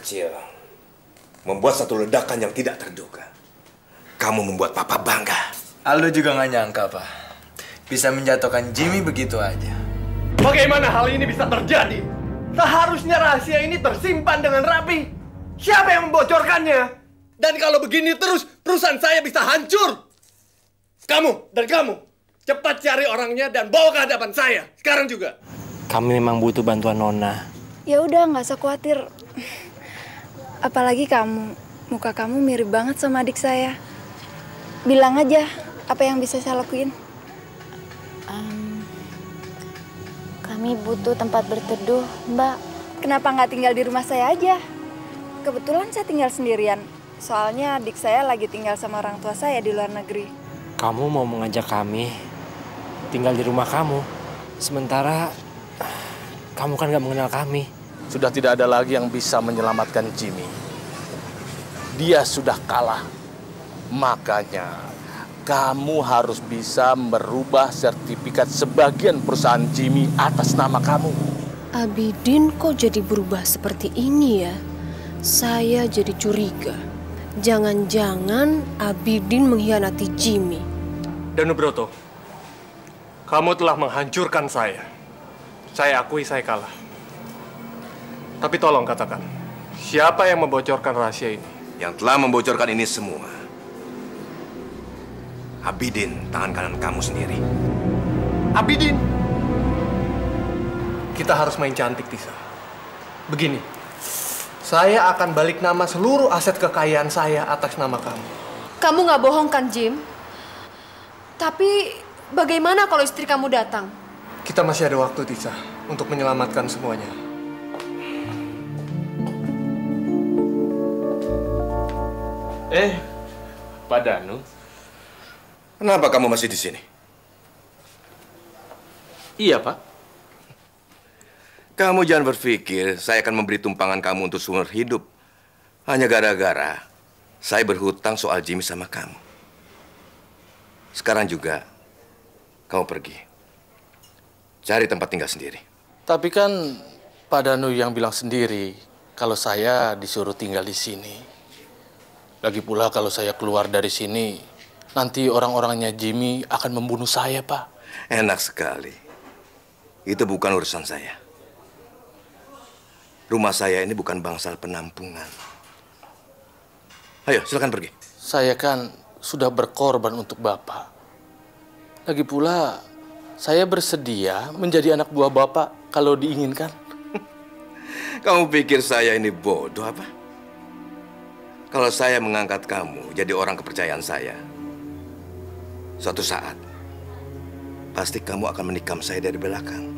kecil membuat satu ledakan yang tidak terduga. Kamu membuat Papa bangga. Aldo juga nggak nyangka, Pak. Bisa menjatuhkan Jimmy begitu aja. Bagaimana hal ini bisa terjadi? Seharusnya rahasia ini tersimpan dengan rapi. Siapa yang membocorkannya? Dan kalau begini terus, perusahaan saya bisa hancur. Kamu dan kamu, cepat cari orangnya dan bawa ke hadapan saya. Sekarang juga. Kami memang butuh bantuan Nona. Ya udah, nggak usah khawatir. Apalagi kamu, muka kamu mirip banget sama adik saya. Bilang aja apa yang bisa saya lakuin. Kami butuh tempat berteduh, Mbak. Kenapa nggak tinggal di rumah saya aja? Kebetulan saya tinggal sendirian. Soalnya adik saya lagi tinggal sama orang tua saya di luar negeri. Kamu mau mengajak kami tinggal di rumah kamu. Sementara kamu kan nggak mengenal kami. Sudah tidak ada lagi yang bisa menyelamatkan Jimmy. Dia sudah kalah. Makanya kamu harus bisa merubah sertifikat sebagian perusahaan Jimmy atas nama kamu. Abidin kok jadi berubah seperti ini ya? Saya jadi curiga. Jangan-jangan Abidin mengkhianati Jimmy. Danubroto, kamu telah menghancurkan saya. Saya akui saya kalah. Tapi tolong katakan, siapa yang membocorkan rahasia ini? Yang telah membocorkan ini semua, Abidin, tangan kanan kamu sendiri. Abidin! Kita harus main cantik, Tisa. Begini, saya akan balik nama seluruh aset kekayaan saya atas nama kamu. Kamu nggak bohong kan, Jim? Tapi bagaimana kalau istri kamu datang? Kita masih ada waktu, Tisa, untuk menyelamatkan semuanya. Pak Danu. Kenapa kamu masih di sini? Iya, Pak. Kamu jangan berpikir saya akan memberi tumpangan kamu untuk seumur hidup. Hanya gara-gara saya berhutang soal Jimmy sama kamu. Sekarang juga, kamu pergi. Cari tempat tinggal sendiri. Tapi kan Pak Danu yang bilang sendiri kalau saya disuruh tinggal di sini. Lagi pula kalau saya keluar dari sini, nanti orang-orangnya Jimmy akan membunuh saya, Pak. Enak sekali. Itu bukan urusan saya. Rumah saya ini bukan bangsal penampungan. Ayo, silakan pergi. Saya kan sudah berkorban untuk Bapak. Lagi pula, saya bersedia menjadi anak buah Bapak kalau diinginkan. Kamu pikir saya ini bodoh apa? Kalau saya mengangkat kamu jadi orang kepercayaan saya, suatu saat, pasti kamu akan menikam saya dari belakang.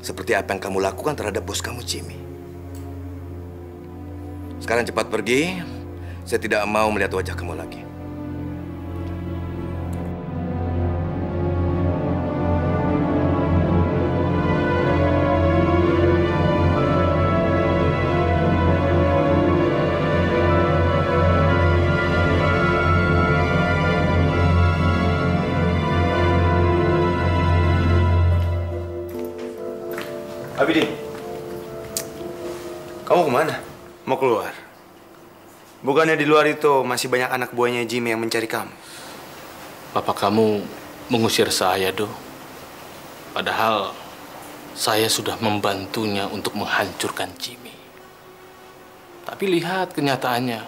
Seperti apa yang kamu lakukan terhadap bos kamu, Jimmy. Sekarang cepat pergi, saya tidak mau melihat wajah kamu lagi. Abidin, kamu kemana? Mau keluar? Bukannya di luar itu masih banyak anak buahnya Jimmy yang mencari kamu? Bapak kamu mengusir saya, Do. Padahal saya sudah membantunya untuk menghancurkan Jimmy. Tapi lihat kenyataannya,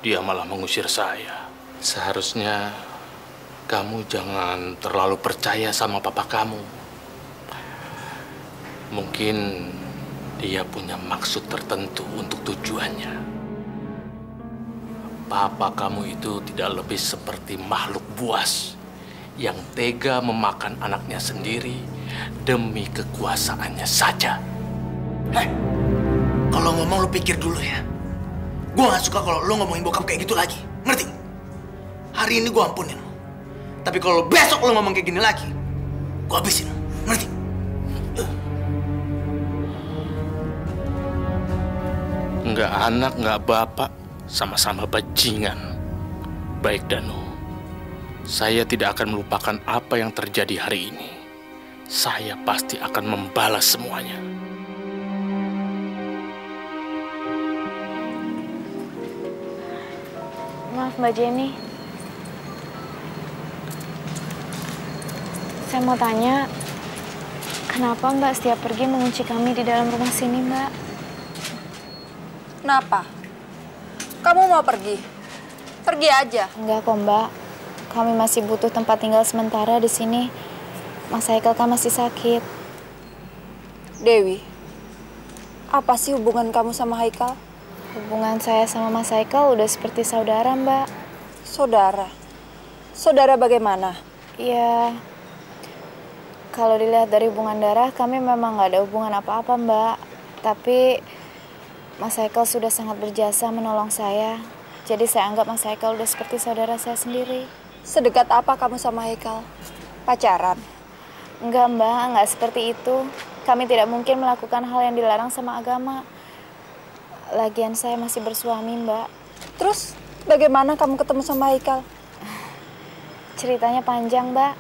dia malah mengusir saya. Seharusnya kamu jangan terlalu percaya sama papa kamu. Mungkin dia punya maksud tertentu untuk tujuannya. Papa kamu itu tidak lebih seperti makhluk buas yang tega memakan anaknya sendiri demi kekuasaannya saja. Kalau ngomong lu pikir dulu ya. Gue gak suka kalau lu ngomongin bokap kayak gitu lagi. Ngerti? Hari ini gue ampunin lu. Tapi kalau besok lu ngomong kayak gini lagi, gue habisin. Ngerti? Nggak anak, nggak bapak, sama-sama bajingan. Baik, Danu. Saya tidak akan melupakan apa yang terjadi hari ini. Saya pasti akan membalas semuanya. Maaf Mbak Jenny. Saya mau tanya, kenapa Mbak setiap pergi mengunci kami di dalam rumah sini, Mbak? Kenapa? Kamu mau pergi? Pergi aja. Enggak kok, Mbak. Kami masih butuh tempat tinggal sementara di sini. Mas Haikal kan masih sakit. Dewi, apa sih hubungan kamu sama Haikal? Hubungan saya sama Mas Haikal udah seperti saudara, Mbak. Saudara? Saudara bagaimana? Ya, kalau dilihat dari hubungan darah, kami memang nggak ada hubungan apa-apa, Mbak. Tapi Mas Haikal sudah sangat berjasa menolong saya. Jadi saya anggap Mas Haikal udah seperti saudara saya sendiri. Sedekat apa kamu sama Haikal? Pacaran? Enggak, Mbak. Enggak seperti itu. Kami tidak mungkin melakukan hal yang dilarang sama agama. Lagian saya masih bersuami, Mbak. Terus bagaimana kamu ketemu sama Haikal? Ceritanya panjang, Mbak.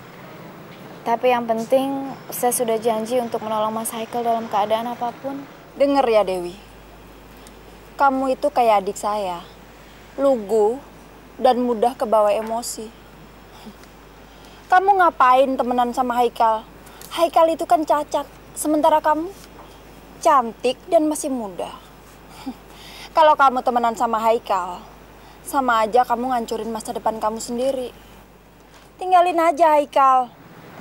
Tapi yang penting saya sudah janji untuk menolong Mas Haikal dalam keadaan apapun. Dengar ya Dewi, kamu itu kayak adik saya, lugu dan mudah kebawa emosi. Kamu ngapain temenan sama Haikal? Haikal itu kan cacat, sementara kamu cantik dan masih muda. Kalau kamu temenan sama Haikal, sama aja kamu ngancurin masa depan kamu sendiri. Tinggalin aja Haikal.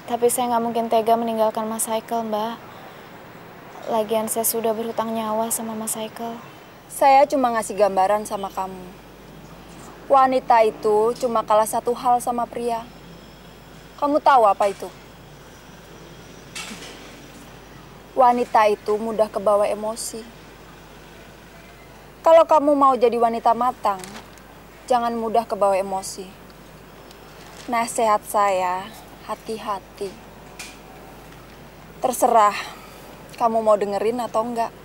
Tapi saya nggak mungkin tega meninggalkan Mas Haikal, Mbak. Lagian saya sudah berhutang nyawa sama Mas Haikal. Saya cuma ngasih gambaran sama kamu. Wanita itu cuma kalah satu hal sama pria. Kamu tahu apa itu? Wanita itu mudah kebawa emosi. Kalau kamu mau jadi wanita matang, jangan mudah kebawa emosi. Nasihat saya, hati-hati. Terserah kamu mau dengerin atau enggak.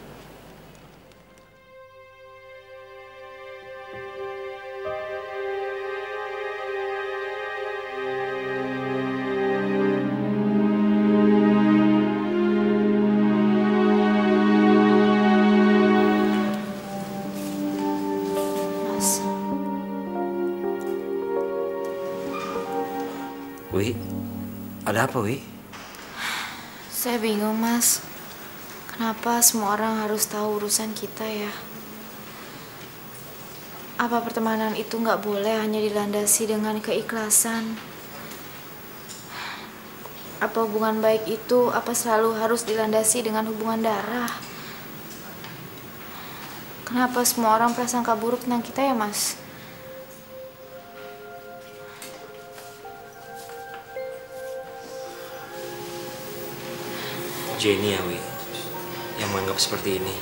Wi, ada apa, Wi? Saya bingung, Mas. Kenapa semua orang harus tahu urusan kita ya? Apa pertemanan itu nggak boleh hanya dilandasi dengan keikhlasan? Apa hubungan baik itu selalu harus dilandasi dengan hubungan darah? Kenapa semua orang prasangka buruk tentang kita ya, Mas? Jenny ya, Wi, yang menganggap seperti ini.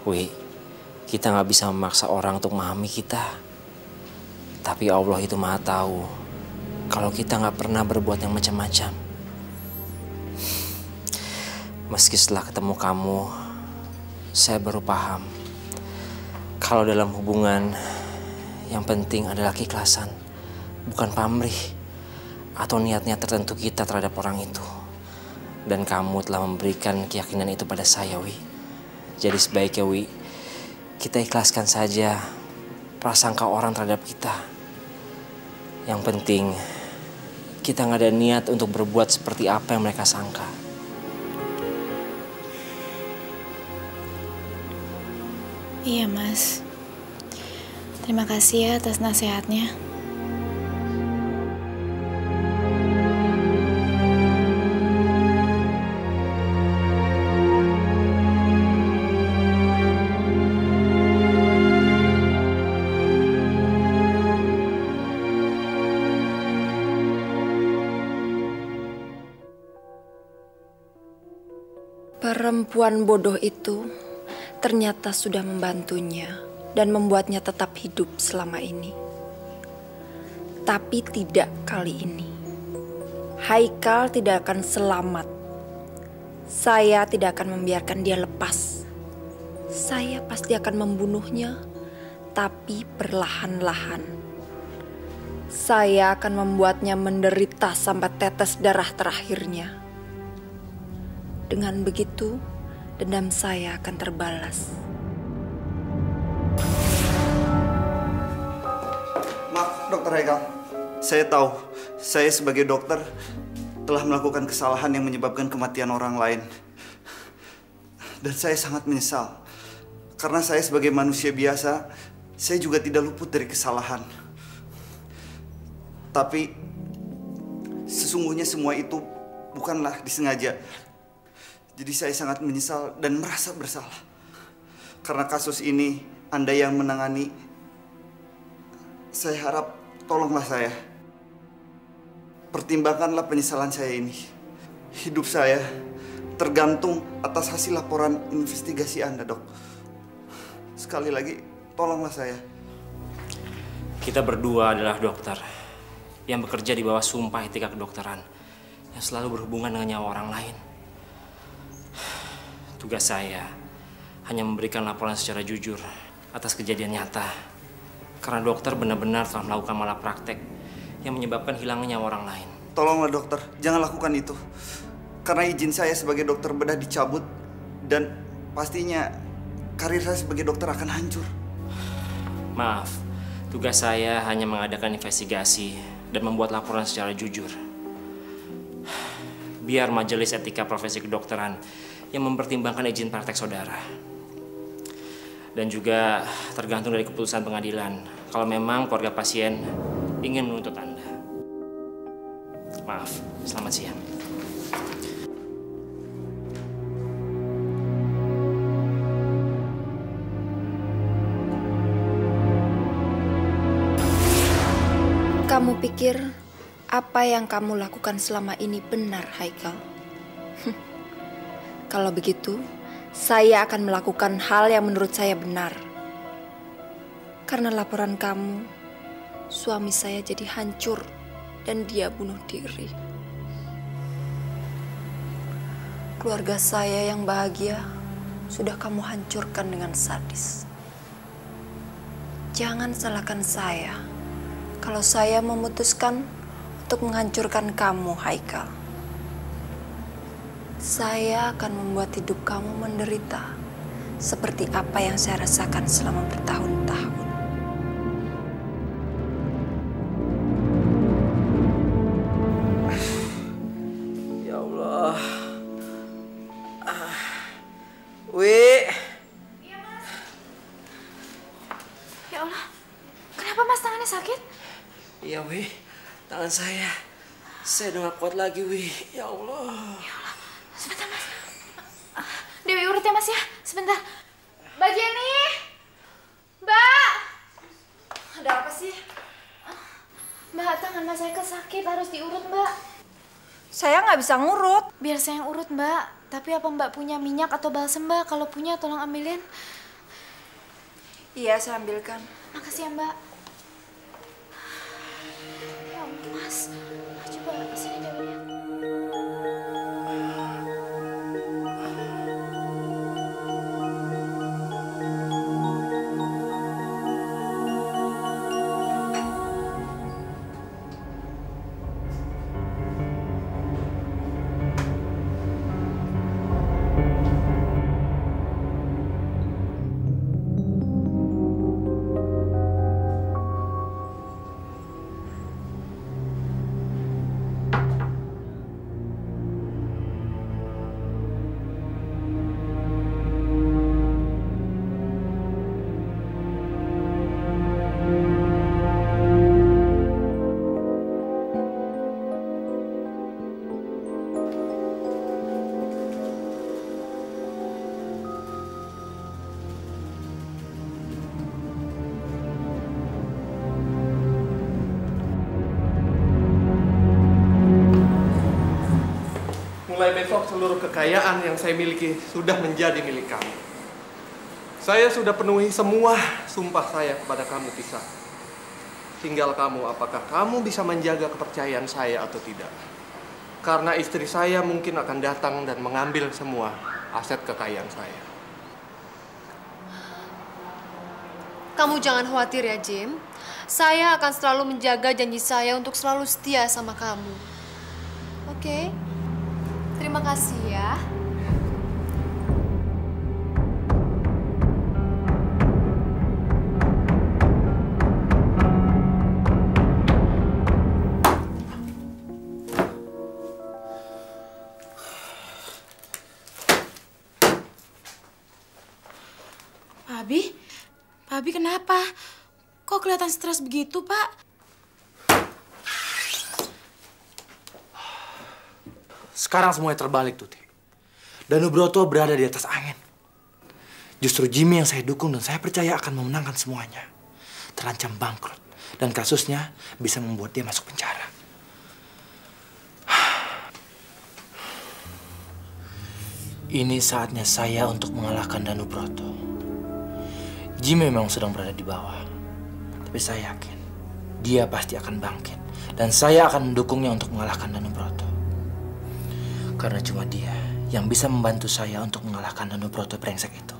Wi, kita nggak bisa memaksa orang untuk memahami kita. Tapi Allah itu Maha tahu kalau kita nggak pernah berbuat yang macam-macam. Meski setelah ketemu kamu, saya baru paham kalau dalam hubungan yang penting adalah keikhlasan, bukan pamrih atau niat-niat tertentu kita terhadap orang itu. Dan kamu telah memberikan keyakinan itu pada saya, Wi. Jadi sebaiknya, Wi, kita ikhlaskan saja prasangka orang terhadap kita. Yang penting, kita nggak ada niat untuk berbuat seperti apa yang mereka sangka. Iya, Mas. Terima kasih ya atas nasihatnya. Perempuan bodoh itu ternyata sudah membantunya dan membuatnya tetap hidup selama ini. Tapi tidak kali ini. Haikal tidak akan selamat. Saya tidak akan membiarkan dia lepas. Saya pasti akan membunuhnya, tapi perlahan-lahan. Saya akan membuatnya menderita sampai tetes darah terakhirnya. Dengan begitu, dendam saya akan terbalas. Dr. Haikal, saya tahu saya sebagai dokter telah melakukan kesalahan yang menyebabkan kematian orang lain. Dan saya sangat menyesal. Karena saya sebagai manusia biasa, saya juga tidak luput dari kesalahan. Tapi sesungguhnya semua itu bukanlah disengaja. Jadi saya sangat menyesal dan merasa bersalah. Karena kasus ini Anda yang menangani, saya harap tolonglah saya. Pertimbangkanlah penyesalan saya ini. Hidup saya tergantung atas hasil laporan investigasi Anda, Dok. Sekali lagi, tolonglah saya. Kita berdua adalah dokter yang bekerja di bawah sumpah etika kedokteran yang selalu berhubungan dengan nyawa orang lain. Tugas saya hanya memberikan laporan secara jujur atas kejadian nyata. Karena dokter benar-benar telah melakukan malapraktek yang menyebabkan hilangnya nyawa orang lain. Tolonglah dokter, jangan lakukan itu. Karena izin saya sebagai dokter bedah dicabut dan pastinya karir saya sebagai dokter akan hancur. Maaf, tugas saya hanya mengadakan investigasi dan membuat laporan secara jujur. Biar majelis etika profesi kedokteran yang mempertimbangkan izin praktek saudara. Dan juga tergantung dari keputusan pengadilan kalau memang keluarga pasien ingin menuntut Anda. Maaf, selamat siang. Kamu pikir apa yang kamu lakukan selama ini benar, Haikal? Kalau begitu, saya akan melakukan hal yang menurut saya benar. Karena laporan kamu, suami saya jadi hancur dan dia bunuh diri. Keluarga saya yang bahagia sudah kamu hancurkan dengan sadis. Jangan salahkan saya kalau saya memutuskan untuk menghancurkan kamu, Haikal. Saya akan membuat hidup kamu menderita seperti apa yang saya rasakan selama bertahun-tahun. Ya Allah. Wi. Iya, Mas. Ya Allah, kenapa Mas tangannya sakit? Iya, Wi. Tangan saya udah gak kuat lagi, Wi. Ya Allah. Ya Allah. Sebentar, Mas. Dewi urut ya, Mas ya. Sebentar. Mbak Jenny. Mbak. Ada apa sih? Mbak, tangan Mas Haikal sakit. Harus diurut, Mbak. Saya nggak bisa ngurut. Biar saya yang urut, Mbak. Tapi apa Mbak punya minyak atau balsem, Mbak? Kalau punya, tolong ambilin. Iya, saya ambilkan. Makasih ya, Mbak. Ya ampun, Mas. Coba sini Dewinya. Mulai besok seluruh kekayaan yang saya miliki sudah menjadi milik kamu. Saya sudah penuhi semua sumpah saya kepada kamu, Tisa. Tinggal kamu, apakah kamu bisa menjaga kepercayaan saya atau tidak. Karena istri saya mungkin akan datang dan mengambil semua aset kekayaan saya. Kamu jangan khawatir ya, Jim. Saya akan selalu menjaga janji saya untuk selalu setia sama kamu. Oke? Terima kasih ya. Abi? Pak Abi kenapa? Kok kelihatan stres begitu, Pak? Sekarang semuanya terbalik, Tuti. Danubroto berada di atas angin. Justru Jimmy yang saya dukung dan saya percaya akan memenangkan semuanya terancam bangkrut. Dan kasusnya bisa membuat dia masuk penjara. Ini saatnya saya untuk mengalahkan Danubroto. Jimmy memang sedang berada di bawah. Tapi saya yakin dia pasti akan bangkit. Dan saya akan mendukungnya untuk mengalahkan Danubroto. Karena cuma dia yang bisa membantu saya untuk mengalahkan Danubroto brengsek itu.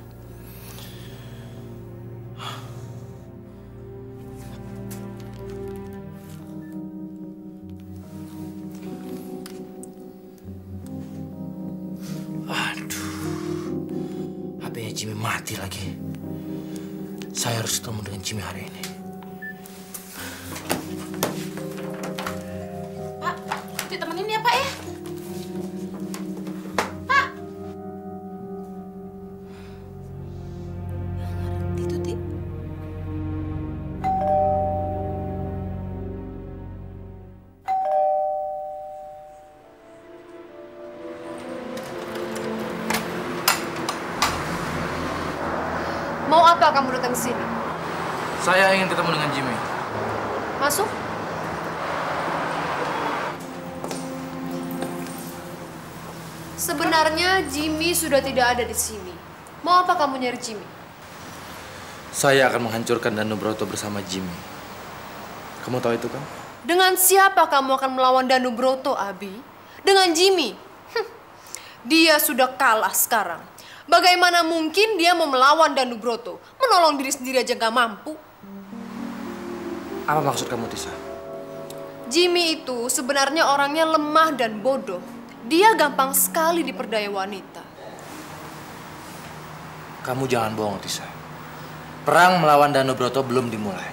HP-nya Jimmy mati lagi. Saya harus ketemu dengan Jimmy hari ini. Pak, ditemenin ya, Pak ya? Pak! Ngerti, Tuti. Mau apa kamu datang ke sini? Saya ingin ketemu dengan Jimmy. Masuk. Sebenarnya Jimmy sudah tidak ada di sini. Mau apa kamu nyari Jimmy? Saya akan menghancurkan Danubroto bersama Jimmy. Kamu tahu itu kan? Dengan siapa kamu akan melawan Danubroto, Abi? Dengan Jimmy. Dia sudah kalah sekarang. Bagaimana mungkin dia mau melawan Danubroto? Menolong diri sendiri aja nggak mampu. Apa maksud kamu, Tisa? Jimmy itu sebenarnya orangnya lemah dan bodoh. Dia gampang sekali diperdaya wanita. Kamu jangan bohong, Tisa. Perang melawan Danubroto belum dimulai.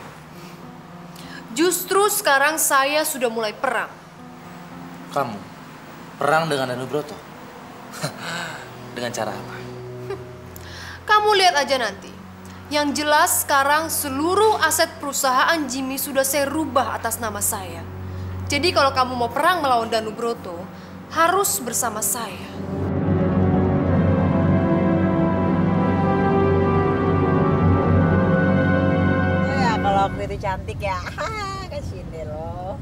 Justru sekarang saya sudah mulai perang. Kamu perang dengan Danubroto? Dengan cara apa? Kamu lihat aja nanti. Yang jelas sekarang seluruh aset perusahaan Jimmy sudah saya rubah atas nama saya. Jadi kalau kamu mau perang melawan Danubroto, harus bersama saya. Ya kalau aku itu cantik ya, kasih deh lo.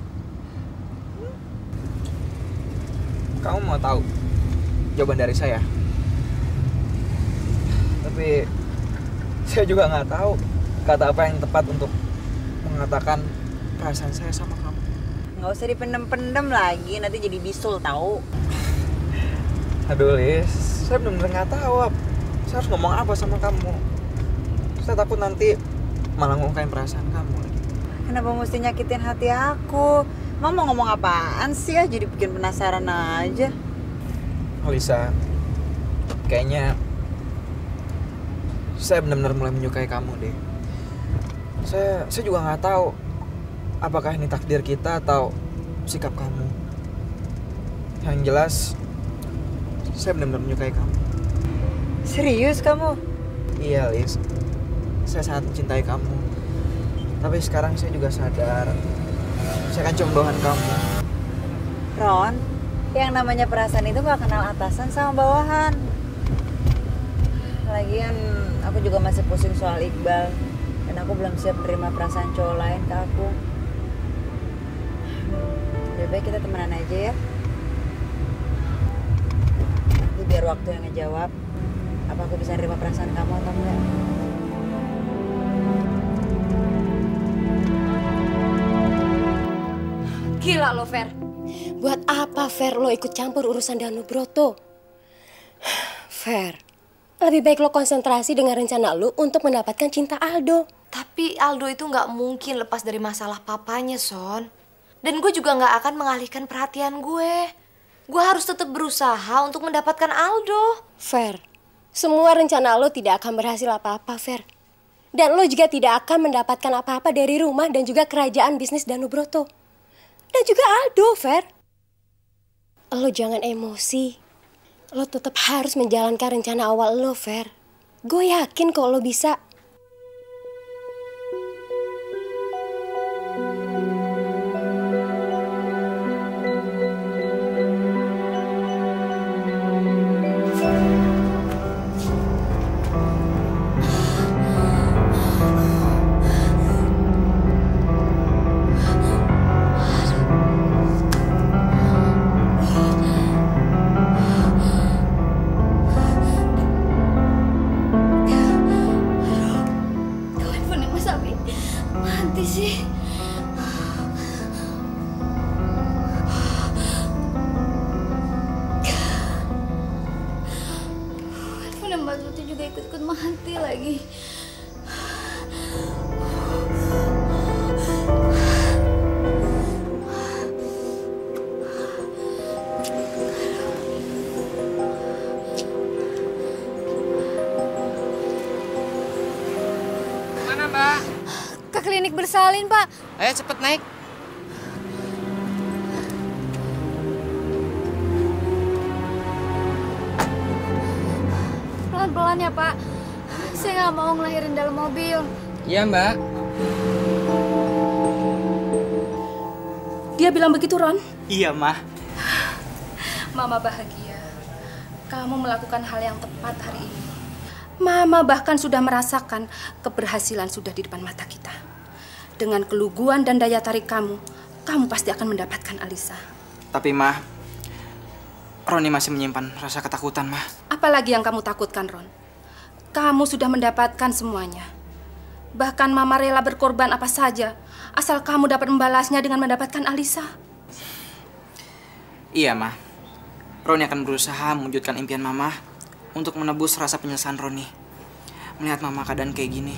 Kamu mau tahu jawaban dari saya? Tapi saya juga nggak tahu kata apa yang tepat untuk mengatakan perasaan saya sama kamu. Nggak usah dipendem-pendem lagi, nanti jadi bisul tahu. Aduh Lis, saya benar-benar nggak tahu saya harus ngomong apa sama kamu. Saya takut nanti malah ngungkain perasaan kamu. Kenapa mesti nyakitin hati aku? Mau ngomong apaan sih ya? Jadi bikin penasaran aja. Lisa, kayaknya saya benar-benar mulai menyukai kamu deh. Saya juga nggak tahu apakah ini takdir kita atau sikap kamu. Yang jelas, saya benar-benar menyukai kamu. Serius kamu? Iya, Lis. Saya sangat mencintai kamu. Tapi sekarang saya juga sadar, saya kan jombloan kamu. Ron, yang namanya perasaan itu gak kenal atasan sama bawahan. Lagian aku juga masih pusing soal Iqbal. Dan aku belum siap menerima perasaan cowok lain ke aku. Lebih baik kita temenan aja ya. Nanti biar waktu yang ngejawab apa aku bisa nerima perasaan kamu atau enggak. Gila lo, Fer. Buat apa, Fer, lo ikut campur urusan Danubroto? Fer, lebih baik lo konsentrasi dengan rencana lo untuk mendapatkan cinta Aldo. Tapi Aldo itu nggak mungkin lepas dari masalah papanya, Son. Dan gue juga nggak akan mengalihkan perhatian gue. Gue harus tetap berusaha untuk mendapatkan Aldo. Fer, semua rencana lo tidak akan berhasil apa-apa, Fer. Dan lo juga tidak akan mendapatkan apa-apa dari rumah dan juga kerajaan bisnis Danubroto. Dan juga Aldo, Fer. Lo jangan emosi. Lo tetap harus menjalankan rencana awal lo, Fer. Gue yakin kok lo bisa. Tuti juga ikut-ikut mati lagi. Mana, Mbak? Ke klinik bersalin, Pak. Ayo cepet naik. Pelan-pelan ya, Pak. Saya nggak mau ngelahirin dalam mobil. Iya, Mbak. Dia bilang begitu, Ron? Iya, Mah. Mama bahagia. Kamu melakukan hal yang tepat hari ini. Mama bahkan sudah merasakan keberhasilan sudah di depan mata kita. Dengan keluguan dan daya tarik kamu pasti akan mendapatkan Alisa. Tapi, Mah, Roni masih menyimpan rasa ketakutan, Mah. Apalagi yang kamu takutkan, Ron? Kamu sudah mendapatkan semuanya. Bahkan Mama rela berkorban apa saja, asal kamu dapat membalasnya dengan mendapatkan Alisa. Iya, Mah. Roni akan berusaha mewujudkan impian Mama untuk menebus rasa penyesalan Roni. Melihat Mama keadaan kayak gini.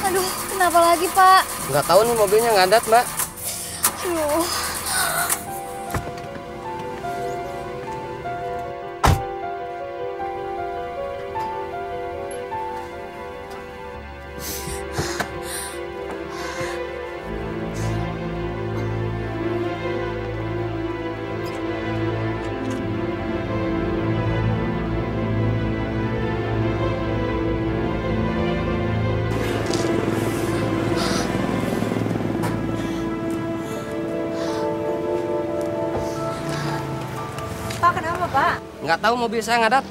Aduh, kenapa lagi, Pak? Nggak tahu nih mobilnya ngadat, Mbak. Aduh. Pak, kenapa, Pak? Nggak tahu mobil saya ngadat.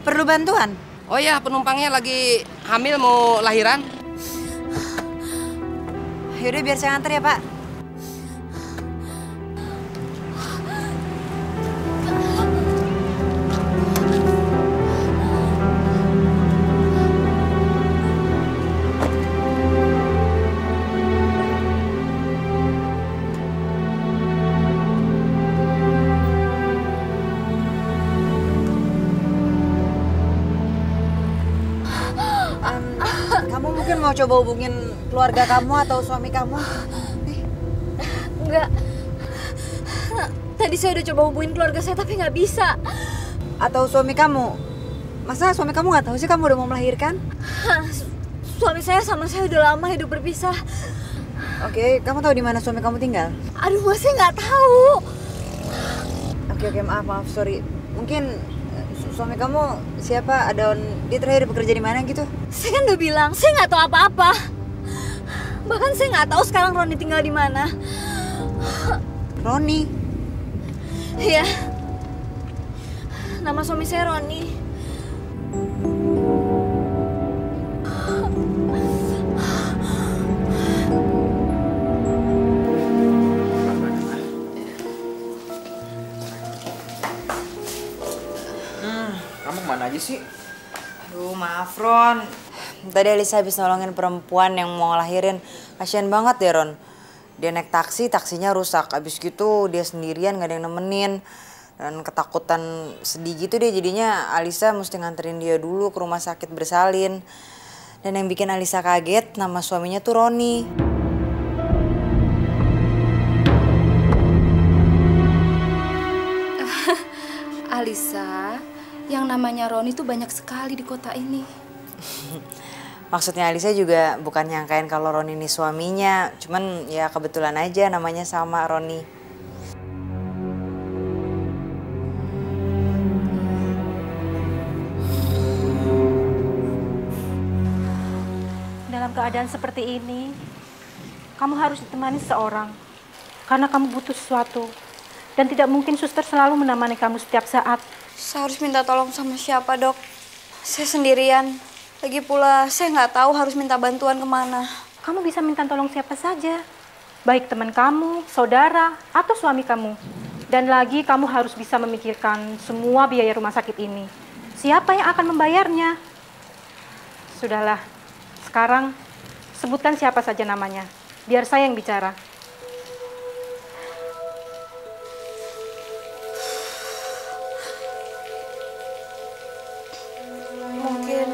Perlu bantuan? Oh ya, penumpangnya lagi hamil mau lahiran. Yaudah, biar saya nganter ya, Pak. Kamu mungkin mau coba hubungin keluarga kamu atau suami kamu? Enggak. Tadi saya udah coba hubungin keluarga saya tapi nggak bisa. Atau suami kamu? Masa suami kamu nggak tahu sih kamu udah mau melahirkan? Suami saya sama saya udah lama hidup berpisah. Oke, kamu tahu di mana suami kamu tinggal? Aduh, Mas, saya nggak tahu. Oke, maaf, sorry. Mungkin suami kamu siapa? Dia terakhir bekerja di mana gitu? Saya kan udah bilang, saya nggak tahu apa-apa. Bahkan saya nggak tahu sekarang Roni tinggal di mana. Roni? Iya. Nama suami saya Roni. Kamu kemana aja sih? Aduh, maaf, Ron. Tadi Alisa habis nolongin perempuan yang mau ngelahirin. Kasian banget ya, Ron. Dia naik taksi, taksinya rusak. Abis gitu dia sendirian, gak ada yang nemenin. Dan ketakutan sedih gitu deh, jadinya Alisa mesti nganterin dia dulu ke rumah sakit bersalin. Dan yang bikin Alisa kaget, nama suaminya tuh Roni. Alisa, yang namanya Roni tuh banyak sekali di kota ini. Maksudnya Alisa juga bukan nyangkain kalau Roni ini suaminya. Cuman ya kebetulan aja namanya sama Roni. Dalam keadaan seperti ini, kamu harus ditemani seorang. Karena kamu butuh sesuatu. Dan tidak mungkin suster selalu menemani kamu setiap saat. Saya harus minta tolong sama siapa, Dok? Saya sendirian. Lagi pula, saya nggak tahu harus minta bantuan kemana. Kamu bisa minta tolong siapa saja. Baik teman kamu, saudara, atau suami kamu. Dan lagi kamu harus bisa memikirkan semua biaya rumah sakit ini. Siapa yang akan membayarnya? Sudahlah, sekarang sebutkan siapa saja namanya. Biar saya yang bicara. Mungkin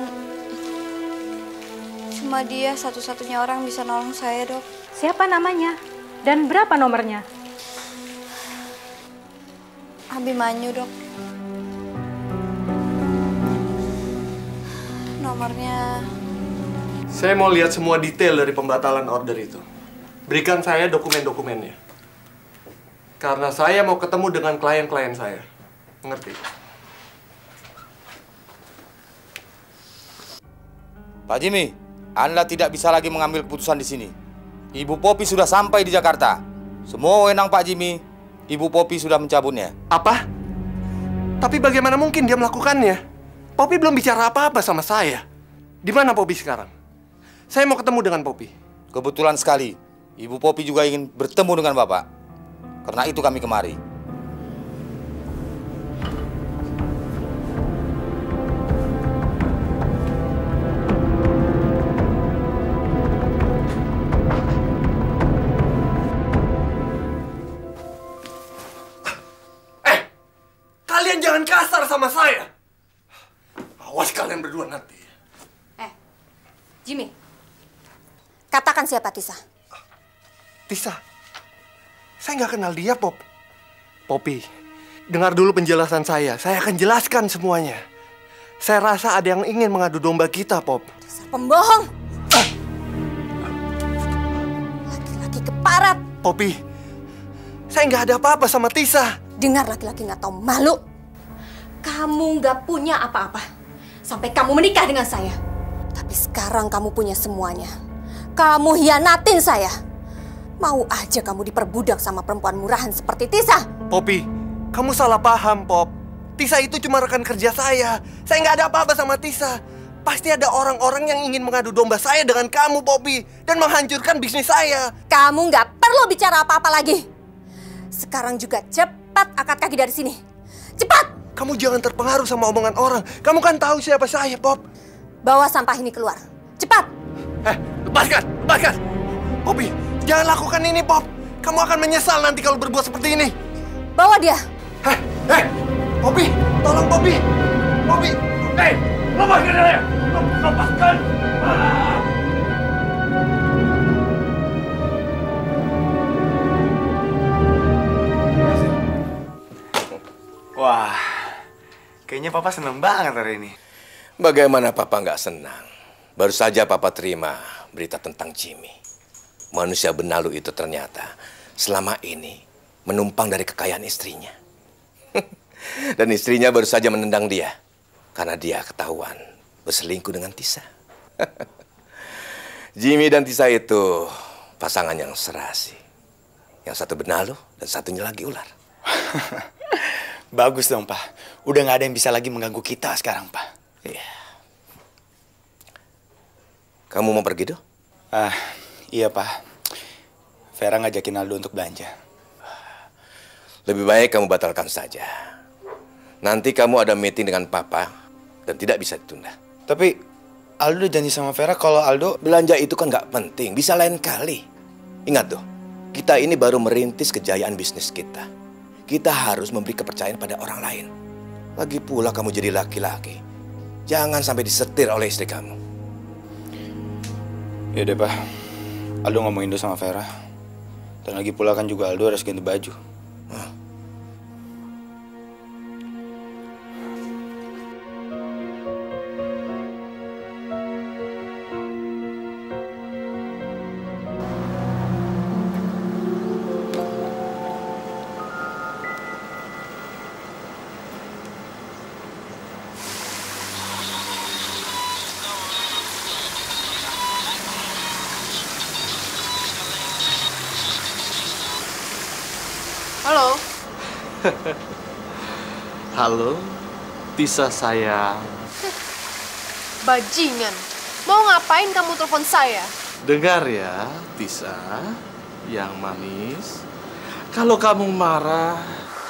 cuma dia satu-satunya orang bisa nolong saya, Dok. Siapa namanya? Dan berapa nomornya? Abimanyu, Dok. Nomornya... Saya mau lihat semua detail dari pembatalan order itu. Berikan saya dokumen-dokumennya. Karena saya mau ketemu dengan klien-klien saya. Mengerti? Pak Jimmy, Anda tidak bisa lagi mengambil keputusan di sini. Ibu Poppy sudah sampai di Jakarta. Semua wewenang Pak Jimmy, Ibu Poppy sudah mencabutnya. Apa? Tapi bagaimana mungkin dia melakukannya? Poppy belum bicara apa-apa sama saya. Di mana Poppy sekarang? Saya mau ketemu dengan Poppy. Kebetulan sekali, Ibu Poppy juga ingin bertemu dengan Bapak. Karena itu kami kemari. Kalian jangan kasar sama saya. Awas kalian berdua nanti. Jimmy, katakan siapa Tisa? Tisa? Saya nggak kenal dia, Pop. Poppy, dengar dulu penjelasan saya. Saya akan jelaskan semuanya. Saya rasa ada yang ingin mengadu domba kita, Pop. Dasar pembohong! Laki-laki keparat! Poppy, saya nggak ada apa-apa sama Tisa. Dengar laki-laki nggak tahu malu. Kamu nggak punya apa-apa. Sampai kamu menikah dengan saya. Tapi sekarang kamu punya semuanya. Kamu hianatin saya. Mau aja kamu diperbudak sama perempuan murahan seperti Tisa. Poppy, kamu salah paham, Pop. Tisa itu cuma rekan kerja saya. Saya nggak ada apa-apa sama Tisa. Pasti ada orang-orang yang ingin mengadu domba saya dengan kamu, Poppy. Dan menghancurkan bisnis saya. Kamu nggak perlu bicara apa-apa lagi. Sekarang juga cepat angkat kaki dari sini. Cepat! Kamu jangan terpengaruh sama omongan orang. Kamu kan tahu siapa saya, Pop. Bawa sampah ini keluar. Cepat! Lepaskan! Lepaskan! Poppy, jangan lakukan ini, Pop. Kamu akan menyesal nanti kalau berbuat seperti ini. Bawa dia. Poppy, tolong Poppy. Poppy, lepaskan dia. Lepaskan. Wah, kayaknya Papa seneng banget hari ini. Bagaimana Papa nggak senang? Baru saja Papa terima berita tentang Jimmy. Manusia benalu itu ternyata selama ini menumpang dari kekayaan istrinya. Dan istrinya baru saja menendang dia karena dia ketahuan berselingkuh dengan Tisa. Jimmy dan Tisa itu pasangan yang serasi. Yang satu benalu dan satunya lagi ular. Bagus dong, Pak. Udah nggak ada yang bisa lagi mengganggu kita sekarang, Pak. Iya. Kamu mau pergi, Do? Iya, Pak. Vera ngajakin Aldo untuk belanja. Lebih baik kamu batalkan saja. Nanti kamu ada meeting dengan Papa dan tidak bisa ditunda. Tapi Aldo udah janji sama Vera kalau Aldo... Belanja itu kan nggak penting, bisa lain kali. Ingat tuh, kita ini baru merintis kejayaan bisnis kita. Kita harus memberi kepercayaan pada orang lain. Lagi pula kamu jadi laki-laki. Jangan sampai disetir oleh istri kamu. Ya deh, Pak. Aldo ngomongin dulu sama Vera. Dan lagi pula kan juga Aldo harus ganti baju. Halo. Halo, Tisa sayang. Bajingan. Mau ngapain kamu telepon saya? Dengar ya, Tisa, yang manis. Kalau kamu marah,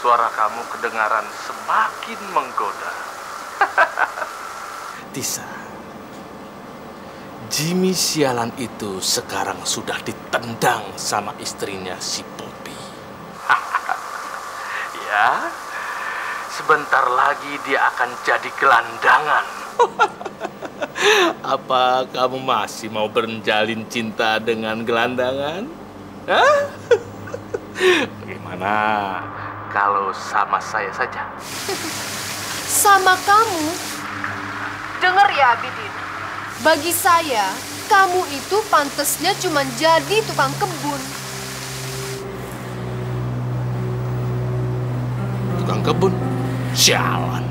suara kamu kedengaran semakin menggoda. Tisa, Jimmy sialan itu sekarang sudah ditendang sama istrinya si Poppy. Ya, sebentar lagi dia akan jadi gelandangan. Apa kamu masih mau berjalin cinta dengan gelandangan? Hah? Bagaimana kalau sama saya saja? Sama kamu? Dengar ya, Abidin. Bagi saya, kamu itu pantasnya cuma jadi tukang kebun. Tukang kebun? Sialan.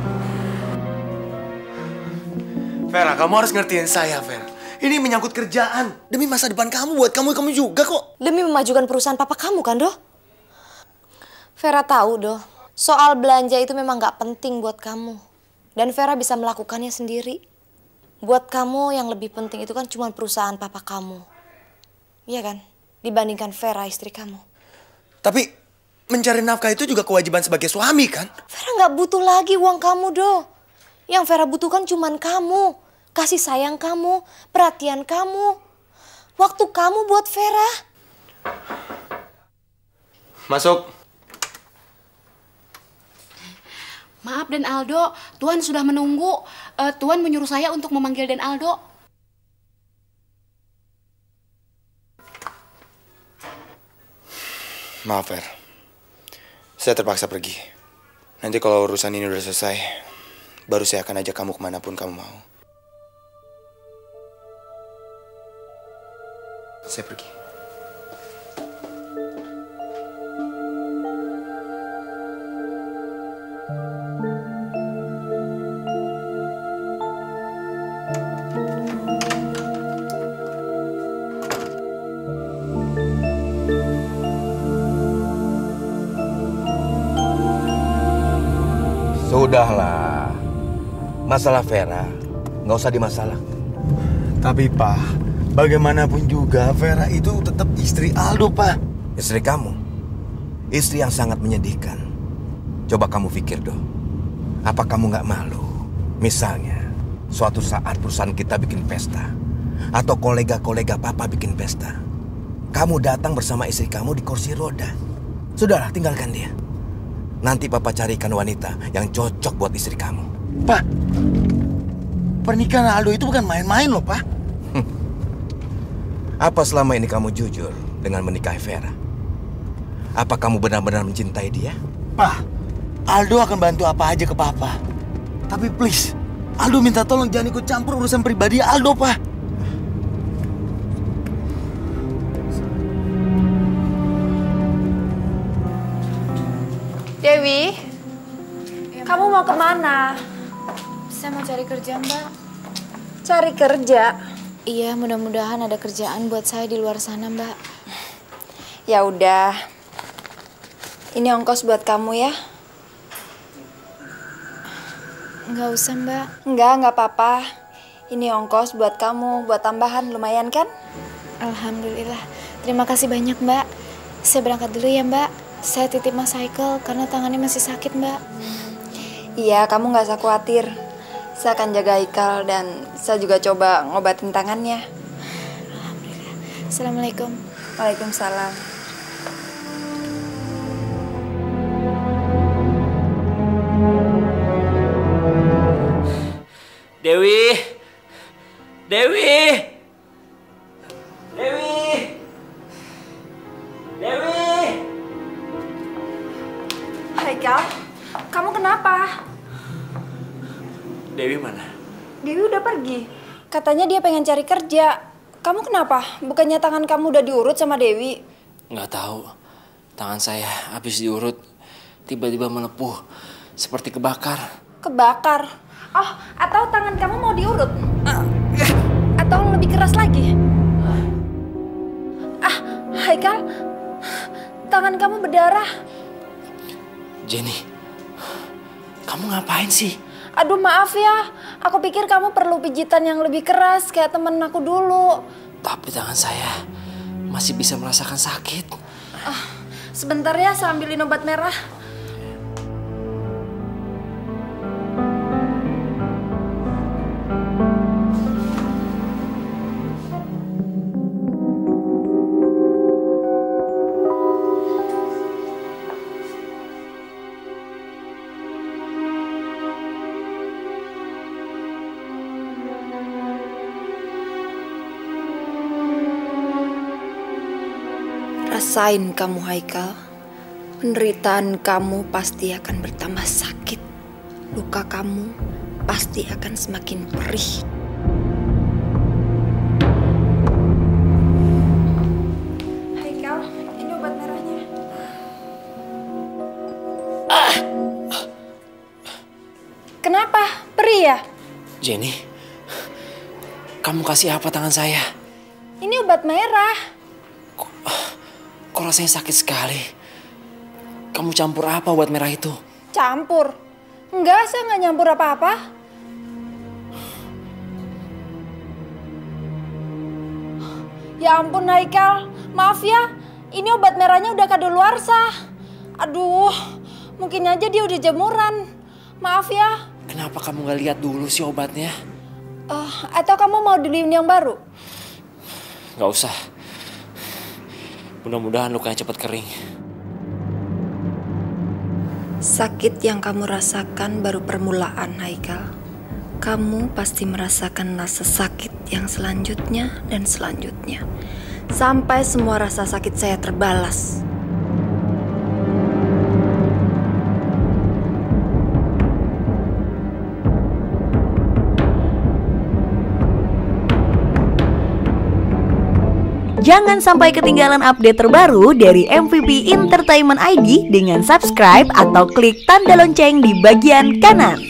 Vera, kamu harus ngertiin saya, Vera. Ini menyangkut kerjaan. Demi masa depan kamu, buat kamu juga kok. Demi memajukan perusahaan papa kamu kan, Do? Vera tahu, Do. Soal belanja itu memang gak penting buat kamu. Dan Vera bisa melakukannya sendiri. Buat kamu yang lebih penting itu kan cuma perusahaan papa kamu. Iya kan? Dibandingkan Vera, istri kamu. Tapi mencari nafkah itu juga kewajiban sebagai suami kan? Vera gak butuh lagi uang kamu, Do. Yang Vera butuhkan cuma kamu. Kasih sayang kamu, perhatian kamu. Waktu kamu buat Vera. Masuk. Maaf Den Aldo, Tuan sudah menunggu. Tuan menyuruh saya untuk memanggil Den Aldo. Maaf, Ver. Saya terpaksa pergi. Nanti kalau urusan ini udah selesai, baru saya akan ajak kamu kemanapun kamu mau. Saya pergi. Sudahlah, masalah Vera nggak usah dimasalahkan. Tapi Pak, bagaimanapun juga Vera itu tetap istri Aldo, Pak. Istri kamu, istri yang sangat menyedihkan. Coba kamu pikir dong, apa kamu nggak malu? Misalnya, suatu saat perusahaan kita bikin pesta, atau kolega-kolega papa bikin pesta, kamu datang bersama istri kamu di kursi roda. Sudahlah, tinggalkan dia. Nanti papa carikan wanita yang cocok buat istri kamu. Pak, pernikahan Aldo itu bukan main-main loh, Pak. Apa selama ini kamu jujur dengan menikahi Vera? Apa kamu benar-benar mencintai dia? Pak, Aldo akan bantu apa aja ke Papa. Tapi please, Aldo minta tolong jangan ikut campur urusan pribadi Aldo, Pak. Dewi, kamu mau kemana? Saya mau cari kerja, Mbak. Cari kerja? Iya, mudah-mudahan ada kerjaan buat saya di luar sana, Mbak. Ya udah, ini ongkos buat kamu ya. Nggak usah, Mbak. Nggak apa-apa. Ini ongkos buat kamu, buat tambahan, lumayan kan? Alhamdulillah. Terima kasih banyak, Mbak. Saya berangkat dulu ya, Mbak. Saya titip Mas Haikal karena tangannya masih sakit, Mbak. Iya, kamu nggak usah khawatir. Saya akan jaga Haikal dan saya juga coba ngobatin tangannya. Alhamdulillah. Assalamualaikum. Waalaikumsalam. Dewi! Dewi! Dewi! Dewi! Haikal, kamu kenapa? Dewi mana? Dewi udah pergi. Katanya dia pengen cari kerja. Kamu kenapa? Bukannya tangan kamu udah diurut sama Dewi? Nggak tahu. Tangan saya habis diurut, tiba-tiba melepuh, seperti kebakar. Kebakar? Oh, atau tangan kamu mau diurut? Atau lebih keras lagi? Haikal, tangan kamu berdarah. Jenny, kamu ngapain sih? Aduh, maaf ya. Aku pikir kamu perlu pijitan yang lebih keras kayak temen aku dulu. Tapi tangan saya masih bisa merasakan sakit. Sebentar ya, saya ambilin obat merah. Rasain kamu, Haikal. Penderitaan kamu pasti akan bertambah sakit. Luka kamu pasti akan semakin perih. Haikal, ini obat merahnya. Kenapa? Perih ya? Jenny, kamu kasih apa tangan saya? Ini obat merah. Kok rasanya sakit sekali? Kamu campur apa obat merah itu? Campur? Enggak, saya nggak nyampur apa-apa. Ya ampun Haikal, maaf ya. Ini obat merahnya udah kadaluarsa. Aduh, mungkin aja dia udah jemuran. Maaf ya. Kenapa kamu gak lihat dulu sih obatnya? Atau kamu mau dibeliin yang baru? Gak usah. Mudah-mudahan lukanya cepat kering. Sakit yang kamu rasakan baru permulaan, Haikal. Kamu pasti merasakan rasa sakit yang selanjutnya dan selanjutnya. Sampai semua rasa sakit saya terbalas. Jangan sampai ketinggalan update terbaru dari MVP Entertainment ID dengan subscribe atau klik tanda lonceng di bagian kanan.